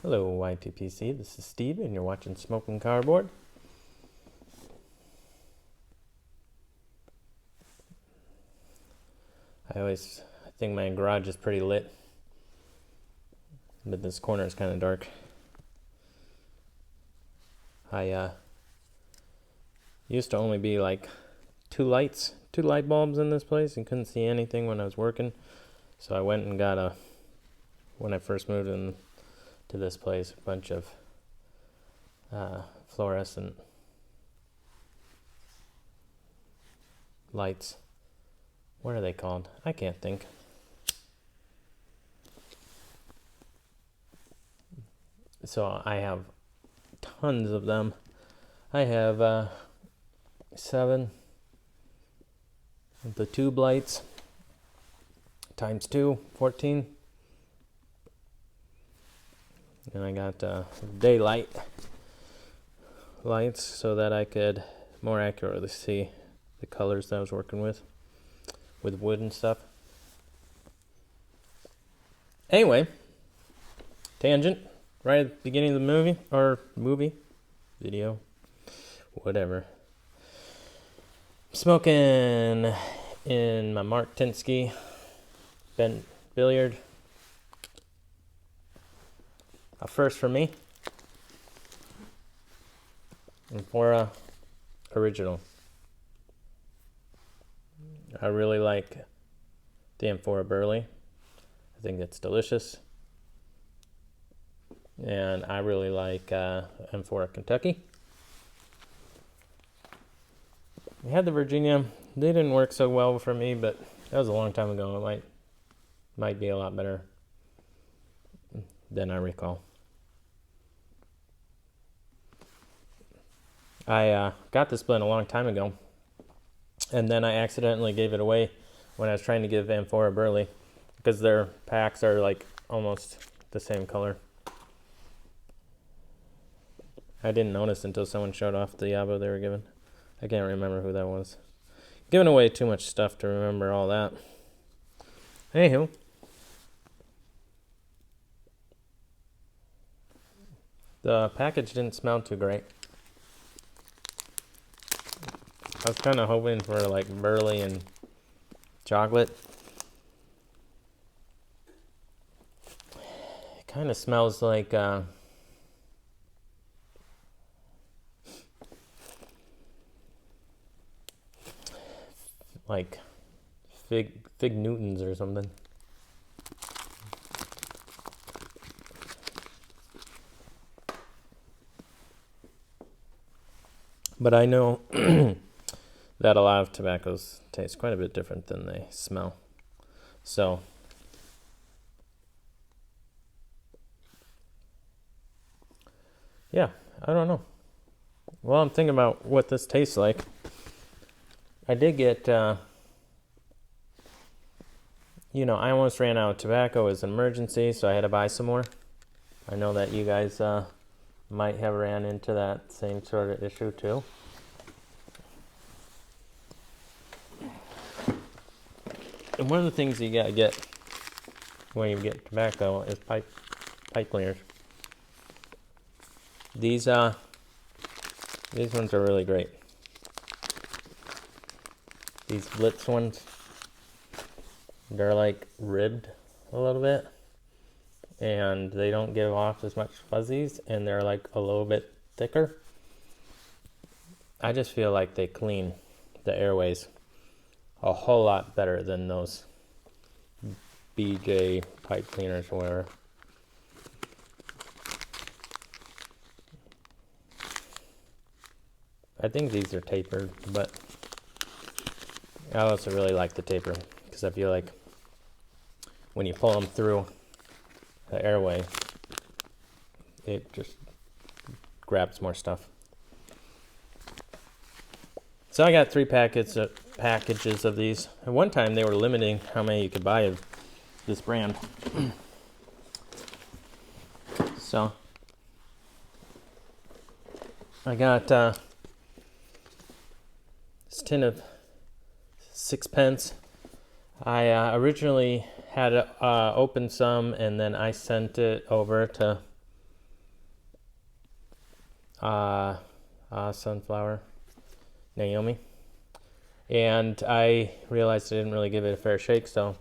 Hello YPPC, this is Steve and you're watching Smoking Cardboard. I think my garage is pretty lit, but this corner is kind of dark. I used to only be like two light bulbs in this place and couldn't see anything when I was working. So I went and got when I first moved in to this place, a bunch of fluorescent lights. What are they called? I can't think. So I have tons of them. I have 7 of the tube lights times 2, 14. And I got daylight lights so that I could more accurately see the colors that I was working with wood and stuff. Anyway, tangent, right at the beginning of the video, whatever. Smoking in my Mark Tinsky bent billiard. A first for me. Amphora original. I really like the Amphora Burley. I think it's delicious. And I really like Amphora Kentucky. We had the Virginia. They didn't work so well for me, but that was a long time ago. It might be a lot better than I recall. I got this blend a long time ago, and then I accidentally gave it away when I was trying to give Amphora Burley, because their packs are like almost the same color. I didn't notice until someone showed off the Yabo they were given. I can't remember who that was. Giving away too much stuff to remember all that. Anywho. The package didn't smell too great. I was kind of hoping for like burley and chocolate. It kind of smells like fig Newtons or something. But I know that a lot of tobaccos taste quite a bit different than they smell. So yeah, I don't know. Well, I'm thinking about what this tastes like. I did get, I almost ran out of tobacco as an emergency, so I had to buy some more. I know that you guys might have ran into that same sort of issue too. And one of the things you gotta get when you get tobacco is pipe cleaners. These ones are really great. These Blitz ones, they're like ribbed a little bit, and they don't give off as much fuzzies, and they're like a little bit thicker. I just feel like they clean the airways a whole lot better than those BJ pipe cleaners or whatever. I think these are tapered, but I also really like the taper because I feel like when you pull them through the airway, it just grabs more stuff. So I got 3 packages of these. At one time they were limiting how many you could buy of this brand. So I got this tin of 6 pence. I originally had opened some, and then I sent it over to Sunflower, Naomi. And I realized I didn't really give it a fair shake, so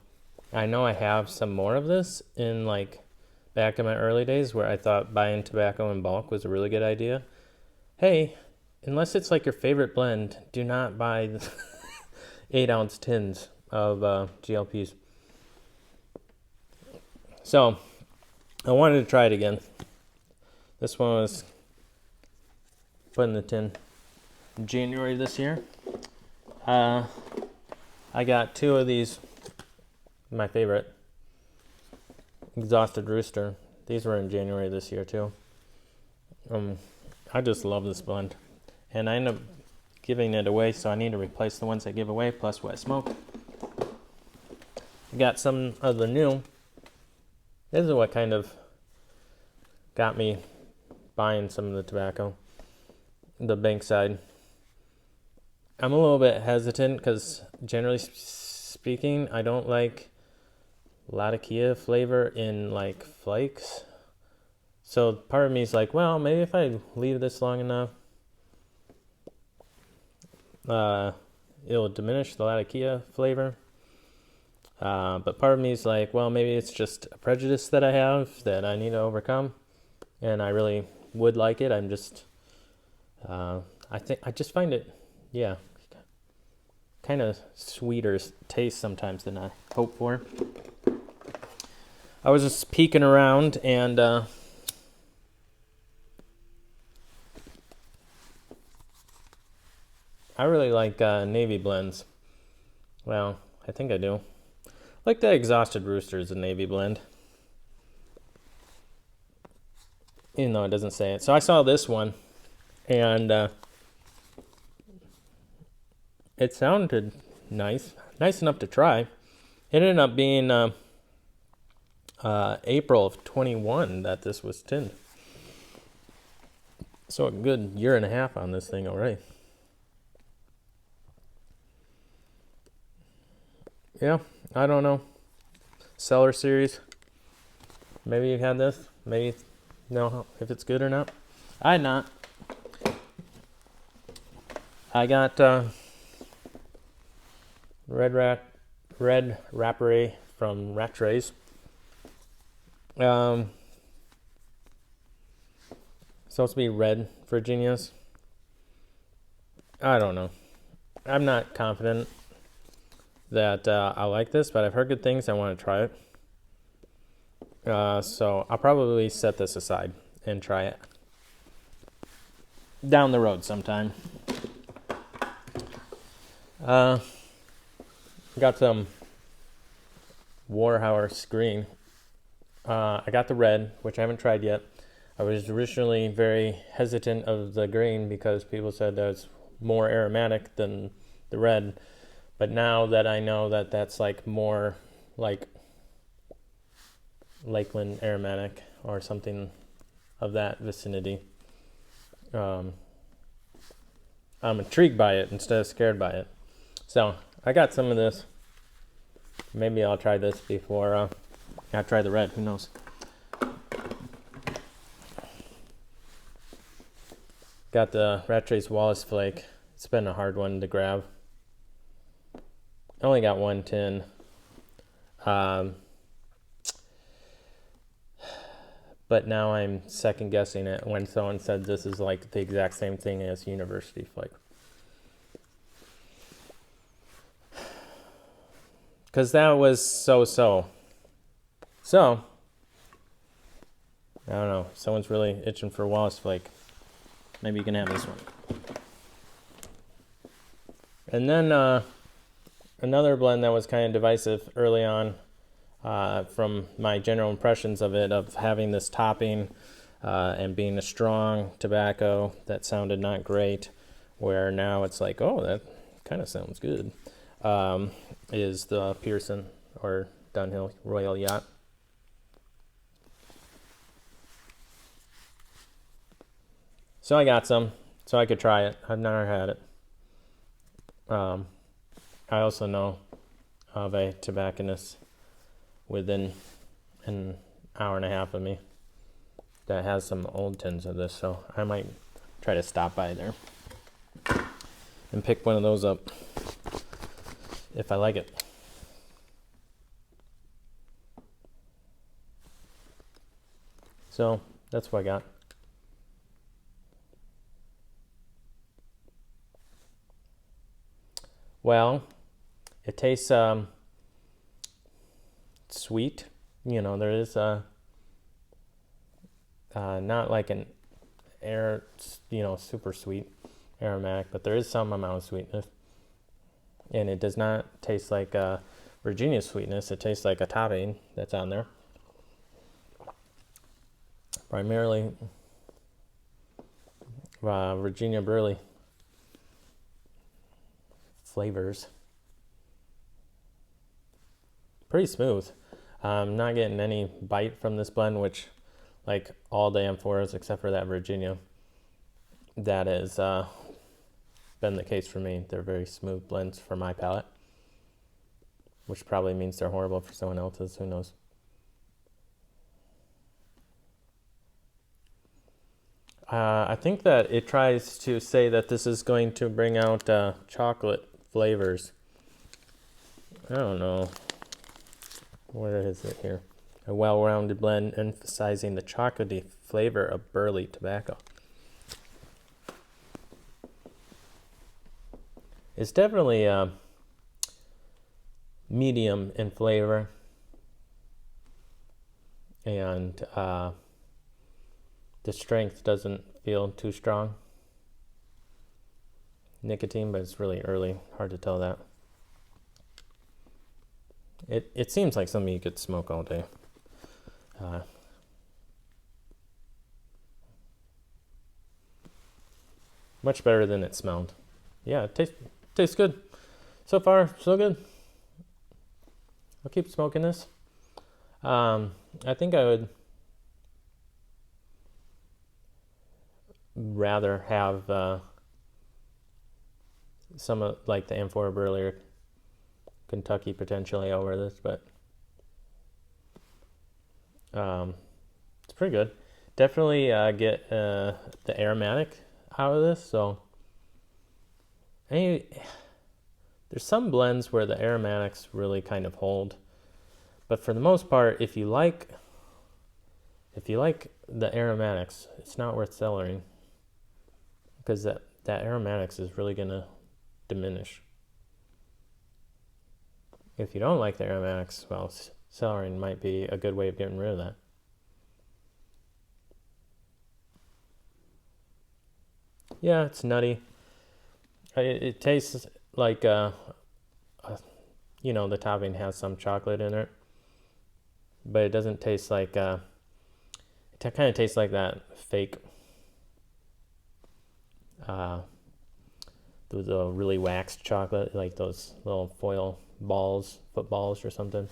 I know I have some more of this in like back in my early days where I thought buying tobacco in bulk was a really good idea. Hey, unless it's like your favorite blend, do not buy 8-ounce tins of GLPs. So I wanted to try it again. This one was put in the tin in January this year. I got 2 of these, my favorite, Exhausted Rooster. These were in January this year too. I just love this blend. And I end up giving it away, so I need to replace the ones I give away, plus Wet Smoke. I got some of the new. This is what kind of got me buying some of the tobacco, the Bankside. I'm a little bit hesitant because generally speaking, I don't like Latakia flavor in like flakes. So part of me is like, well, maybe if I leave this long enough, it'll diminish the Latakia flavor. But part of me is like, well, maybe it's just a prejudice that I have that I need to overcome. And I really would like it. I'm just, I just find it, yeah, kind of sweeter taste sometimes than I hope for. I was just peeking around and I really like Navy blends. Well, I think I do. Like the Exhausted Rooster is a Navy blend. Even though it doesn't say it. So I saw this one and it sounded nice enough to try. It ended up being April of 21 that this was tinned. So a good year and a half on this thing already. Yeah, I don't know. Cellar Series. Maybe you've had this. Maybe you know if it's good or not. I had not. I got Red Rapparee from Rattrays. Supposed to be red Virginias. I don't know. I'm not confident that I like this, but I've heard good things. I want to try it. So I'll probably set this aside and try it down the road sometime. Got some Warhour Screen. I got the red, which I haven't tried yet. I was originally very hesitant of the green because people said that it's more aromatic than the red. But now that I know that that's like more like Lakeland aromatic or something of that vicinity, I'm intrigued by it instead of scared by it. So I got some of this. Maybe I'll try this before I try the red. Who knows? Got the Rattrays Wallace Flake. It's been a hard one to grab. I only got one tin. But now I'm second guessing it when someone said this is like the exact same thing as University Flake. Because that was so. So, I don't know. Someone's really itching for Wallace Flake. Maybe you can have this one. And then another blend that was kind of divisive early on from my general impressions of it, of having this topping and being a strong tobacco that sounded not great, where now it's like, oh, that kind of sounds good, is the Pearson or Dunhill Royal Yacht. So I got some, so I could try it. I've never had it. I also know of a tobacconist within an hour and a half of me that has some old tins of this, so I might try to stop by there and pick one of those up if I like it. So that's what I got. Well, it tastes sweet. You know, there is not like an super sweet aromatic, but there is some amount of sweetness. And it does not taste like Virginia sweetness. It tastes like a topping that's on there. Primarily Virginia Burley flavors. Pretty smooth. I'm not getting any bite from this blend, which, like all the Amphoras except for that Virginia, that has been the case for me. They're very smooth blends for my palate, which probably means they're horrible for someone else's. Who knows? I think that it tries to say that this is going to bring out chocolate flavors. I don't know. Where is it here? A well-rounded blend emphasizing the chocolatey flavor of burley tobacco. It's definitely medium in flavor, and the strength doesn't feel too strong. Nicotine, but it's really early. Hard to tell that. It seems like something you could smoke all day. Much better than it smelled. Yeah, it tastes good. So far, so good. I'll keep smoking this. I think I would rather have some of like the Amphora Burley or Kentucky potentially over this, but it's pretty good. Definitely get the aromatic out of this. So there's some blends where the aromatics really kind of hold, but for the most part, if you like the aromatics, it's not worth cellaring, because that aromatics is really gonna diminish. If you don't like the aromatics, well, cellaring might be a good way of getting rid of that. Yeah, it's nutty. It tastes like, the topping has some chocolate in it, but it doesn't taste like, it kind of tastes like that fake, those really waxed chocolate, like those little foil balls, footballs or something.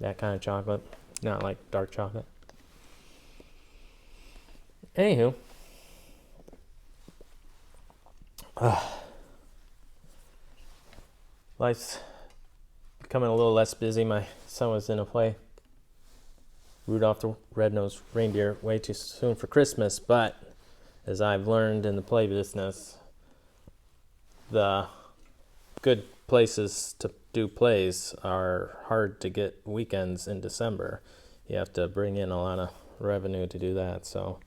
That kind of chocolate, not like dark chocolate. Anywho. Life's becoming a little less busy. My son was in a play, Rudolph the Red-Nosed Reindeer, way too soon for Christmas, but as I've learned in the play business, the good places to do plays are hard to get weekends in December. You have to bring in a lot of revenue to do that. So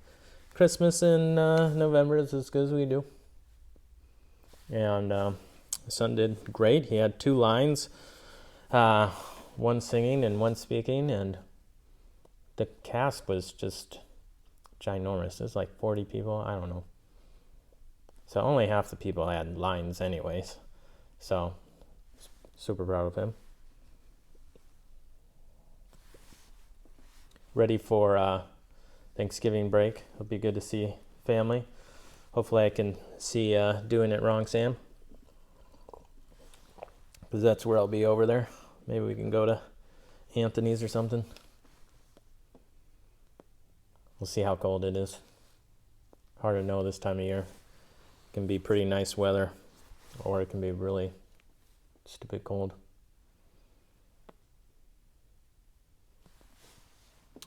Christmas in November is as good as we do. And the son did great. He had 2 lines, one singing and one speaking, and the cast was just ginormous. It was like 40 people, I don't know. So only half the people had lines anyways. So super proud of him. Ready for Thanksgiving break. It'll be good to see family. Hopefully I can see Doing It Wrong Sam, because that's where I'll be over there. Maybe we can go to Anthony's or something. We'll see how cold it is. Hard to know this time of year. It can be pretty nice weather, or it can be really stupid cold.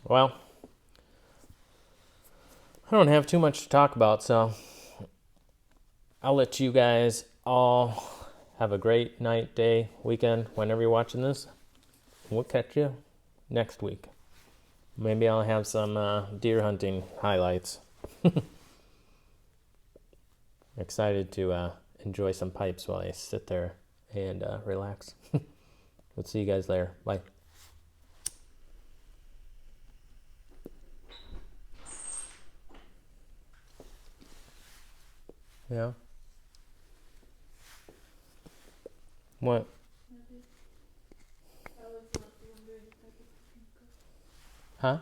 Well, I don't have too much to talk about, so I'll let you guys all have a great night, day, weekend, whenever you're watching this. We'll catch you next week. Maybe I'll have some deer hunting highlights. Excited to enjoy some pipes while I sit there and relax. We'll see you guys later. Bye. Yeah. What? Huh?